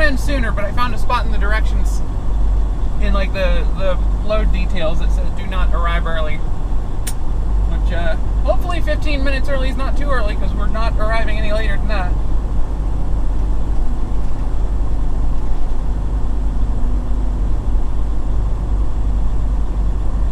been sooner, but I found a spot in the directions in like the load details that said do not arrive early. Which hopefully 15 minutes early is not too early, because we're not arriving any later than that.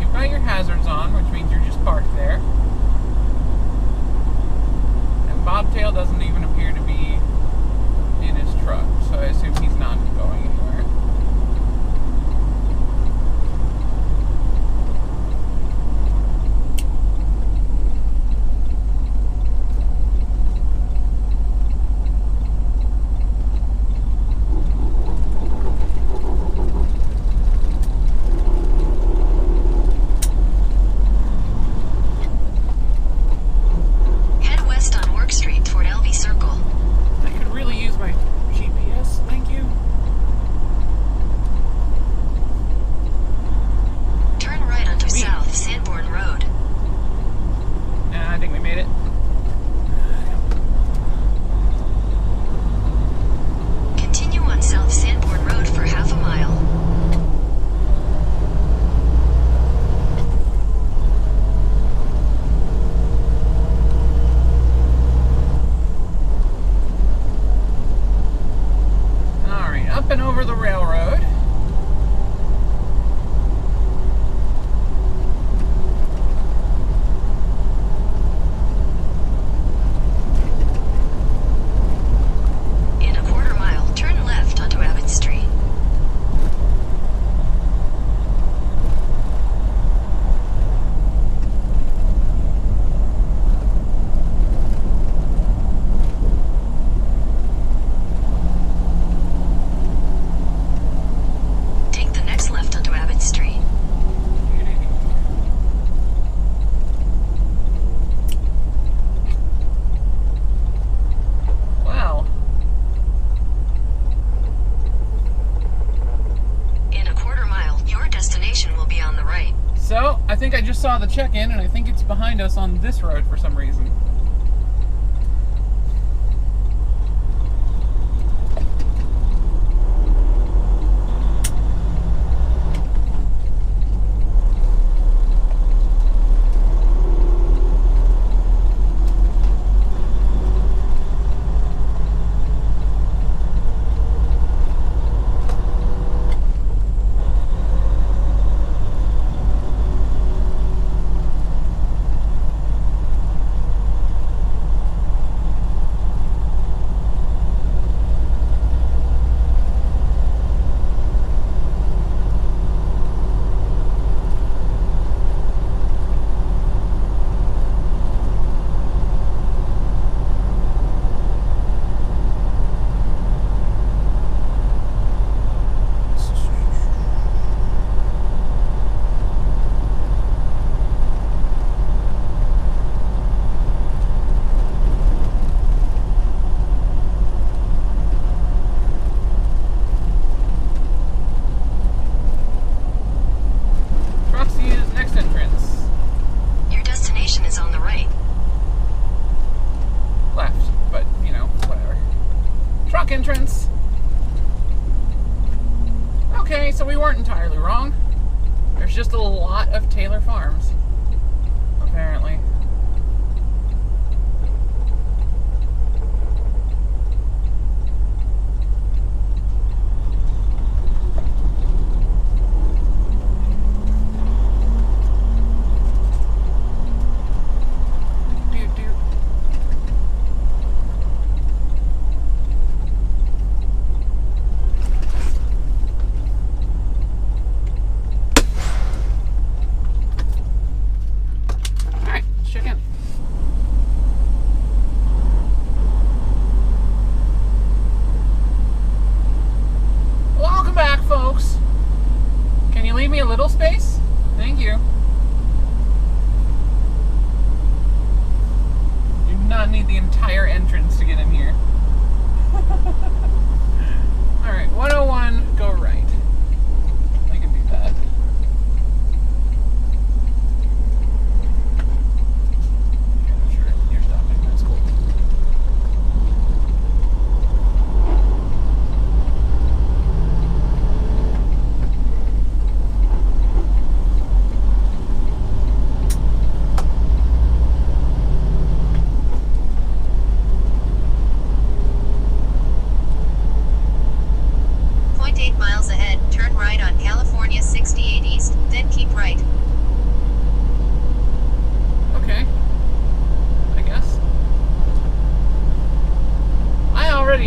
You've got your hazards on, which means you're just parked there. And Bobtail doesn't even appear to be in his truck, so I assume he's not going anywhere. I think I just saw the check-in, and I think it's behind us on this road for some reason. Entrance. Okay, so we weren't entirely wrong. There's just a lot of Taylor Farms, apparently. Need the entire entrance to get in here. Alright, 101, go right. I can do that. Yeah, sure, you're stopping, that's cool.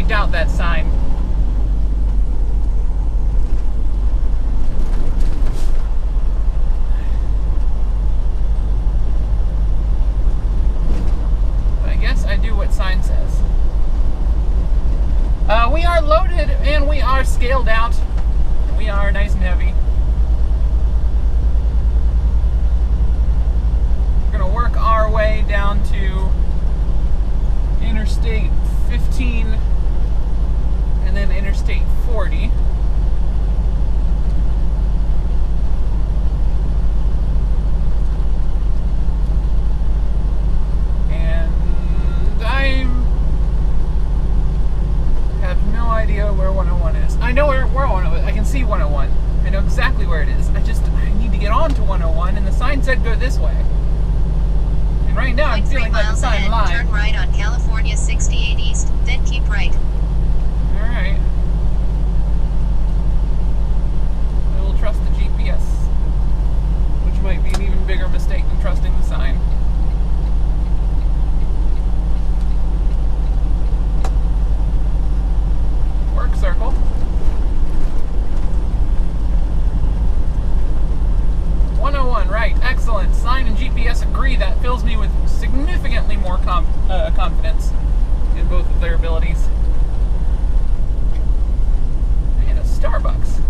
seriously doubt that sign. But I guess I do what sign says. We are loaded and we are scaled out. We are nice and heavy. We're going to work our way down to Interstate 15 and then Interstate 40. And I have no idea where 101 is. I know where 101 is. I can see 101. I know exactly where it is. I need to get on to 101 and the sign said go this way. And right now I'm feeling like the sign lied. Turn right on California 68 East, then keep right. Alright. I will trust the GPS, which might be an even bigger mistake than trusting the sign. Work circle. 101, right, excellent. Sign and GPS agree. That fills me with significantly more confidence in both of their abilities. And a Starbucks.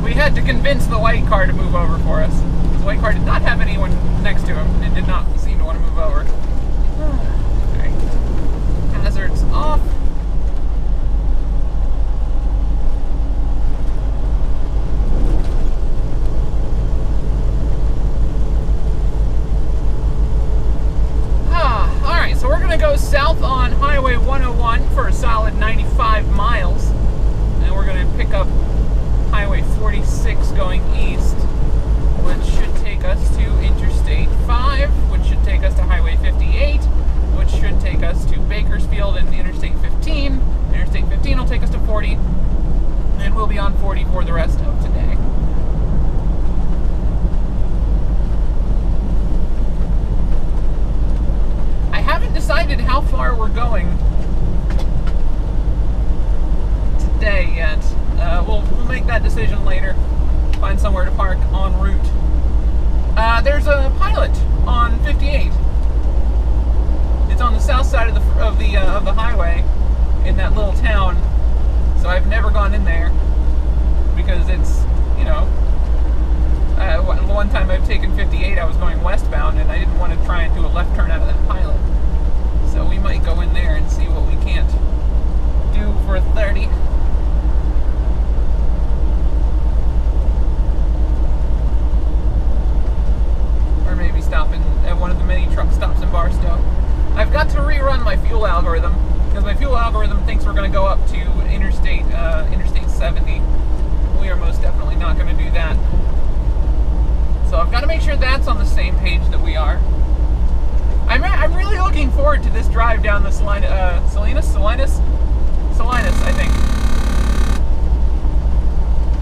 We had to convince the white car to move over for us. The white car did not have anyone next to him and did not seem to want to move over. Alright. Hazards off. Alright, so we're going to go south on Highway 101 for a solid 95 miles. And we're going to pick up Highway 46 going east, which should take us to Interstate 5, which should take us to Highway 58, which should take us to Bakersfield and Interstate 15. Interstate 15 will take us to 40, and we'll be on 40 for the rest of today. I haven't decided how far we're going today yet. We'll make that decision later. Find somewhere to park en route. There's a Pilot on 58. It's on the south side of the highway in that little town. So I've never gone in there because it's, you know, one time I've taken 58. I was going westbound and I didn't want to try and do a left turn out of that Pilot. So we might go in there and see what we can't do for 30. Maybe stopping at one of the many truck stops in Barstow. I've got to rerun my fuel algorithm because my fuel algorithm thinks we're going to go up to Interstate 70. We are most definitely not going to do that. So I've got to make sure that's on the same page that we are. I'm really looking forward to this drive down the Salinas, I think.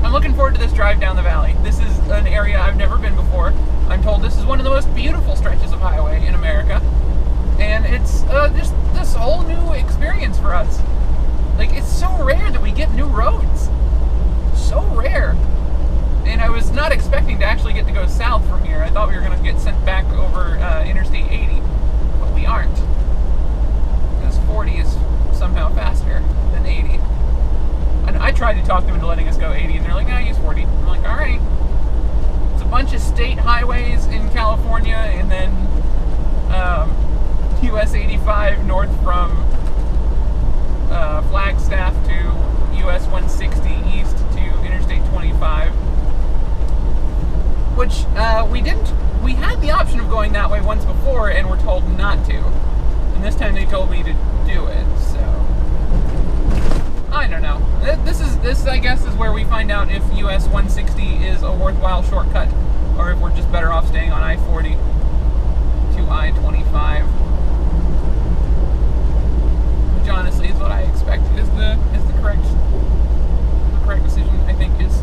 I'm looking forward to this drive down the valley. This is an area I've never been before. I'm told this is one of the most beautiful stretches of highway in America. And it's just this whole new experience for us. Like, it's so rare that we get new roads. So rare. And I was tried to talk them into letting us go 80, and they're like, use 40. I'm like, all right. It's a bunch of state highways in California, and then US 85 north from Flagstaff to US 160 east to Interstate 25. Which we had the option of going that way once before, and were told not to. And this time they told me to do it, so I don't know. This I guess is where we find out if US 160 is a worthwhile shortcut, or if we're just better off staying on I-40 to I-25. Which honestly is what I expect is the correct decision. I think is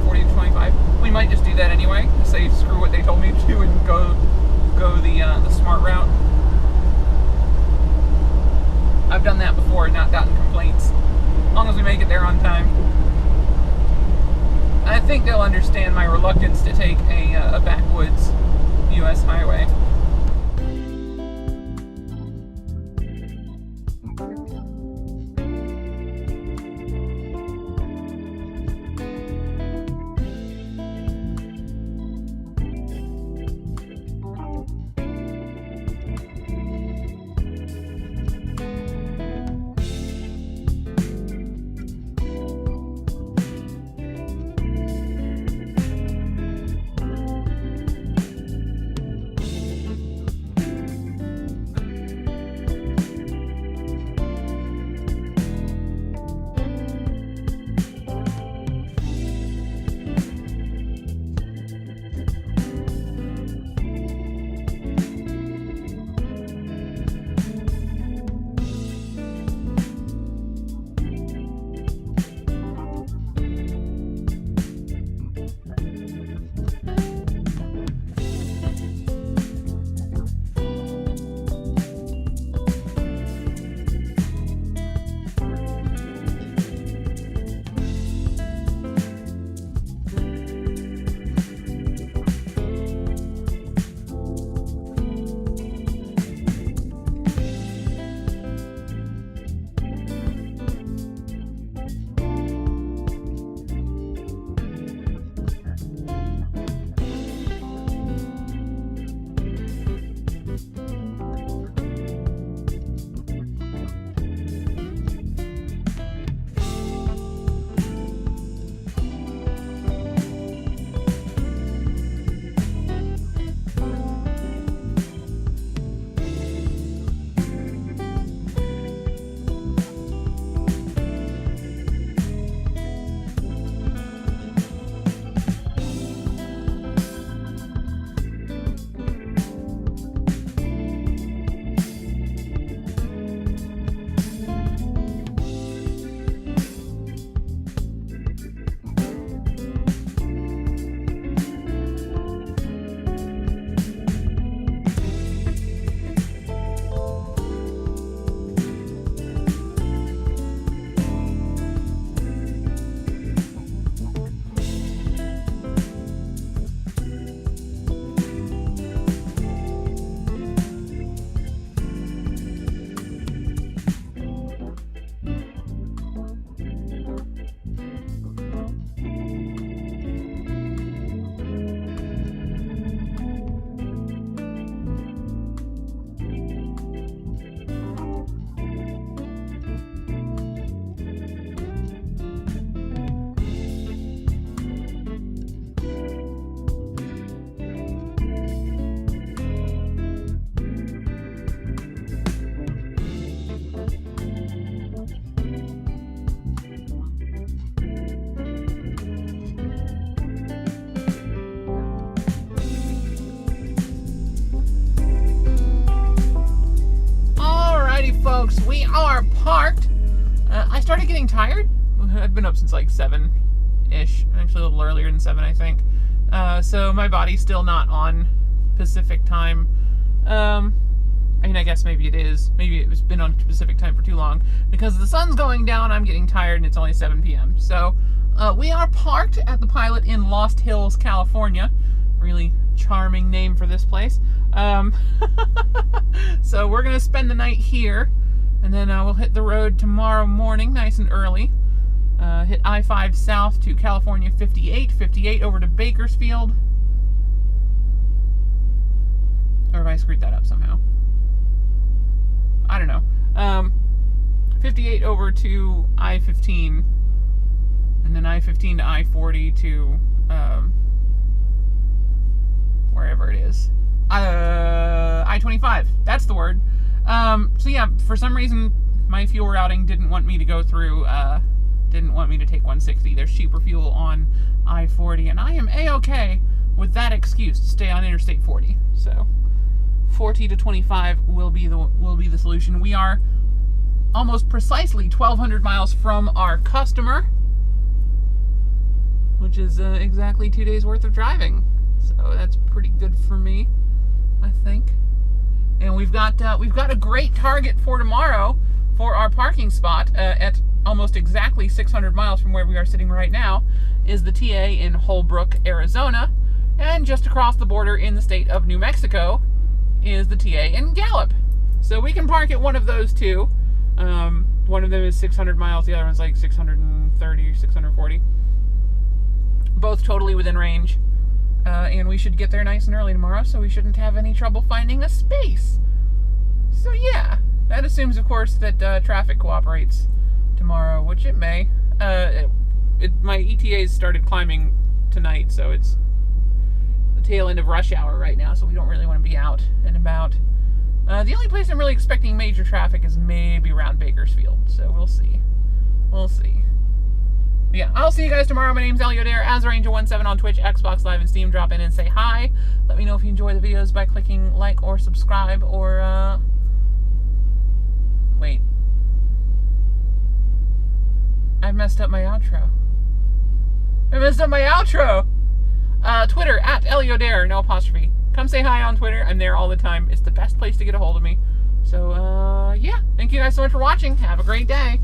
40 to 25. We might just do that anyway. Say screw what they told me to and go the smart route. I've done that before and not gotten complaints. As long as we make it there on time. I think they'll understand my reluctance to take a backwoods U.S. highway. Folks, we are parked. I started getting tired. I've been up since like 7-ish, actually a little earlier than 7, I think. So my body's still not on Pacific time. I mean, I guess maybe it is. Maybe it's been on Pacific time for too long. Because the sun's going down, I'm getting tired, and it's only 7 p.m. So we are parked at the Pilot in Lost Hills, California. Really charming name for this place. So we're going to spend the night here. And then we'll hit the road tomorrow morning, nice and early. Hit I-5 south to California 58, 58 over to Bakersfield. Or have I screwed that up somehow? I don't know. 58 over to I-15, and then I-15 to I-40 to wherever it is. I-25, that's the word. So yeah, for some reason, my fuel routing didn't want me to go through, didn't want me to take 160. There's cheaper fuel on I-40, and I am A-okay with that excuse to stay on Interstate 40. So 40 to 25 will be the solution. We are almost precisely 1,200 miles from our customer, which is exactly 2 days worth of driving. So that's pretty good for me, I think. And we've got a great target for tomorrow for our parking spot at almost exactly 600 miles from where we are sitting right now is the TA in Holbrook, Arizona, and just across the border in the state of New Mexico is the TA in Gallup. So we can park at one of those two. One of them is 600 miles, the other one's like 630, 640. Both totally within range. And we should get there nice and early tomorrow, so we shouldn't have any trouble finding a space. So yeah, that assumes, of course, that traffic cooperates tomorrow, which it may. My ETAs started climbing tonight, so it's the tail end of rush hour right now, so we don't really want to be out and about. The only place I'm really expecting major traffic is maybe around Bakersfield, so we'll see. We'll see. Yeah, I'll see you guys tomorrow. My name's MacLeod, AsRanger17 on Twitch, Xbox Live, and Steam. Drop in and say hi. Let me know if you enjoy the videos by clicking like or subscribe, or, wait. I messed up my outro. Twitter, @ElioDare, no apostrophe. Come say hi on Twitter. I'm there all the time. It's the best place to get a hold of me. So, yeah. Thank you guys so much for watching. Have a great day.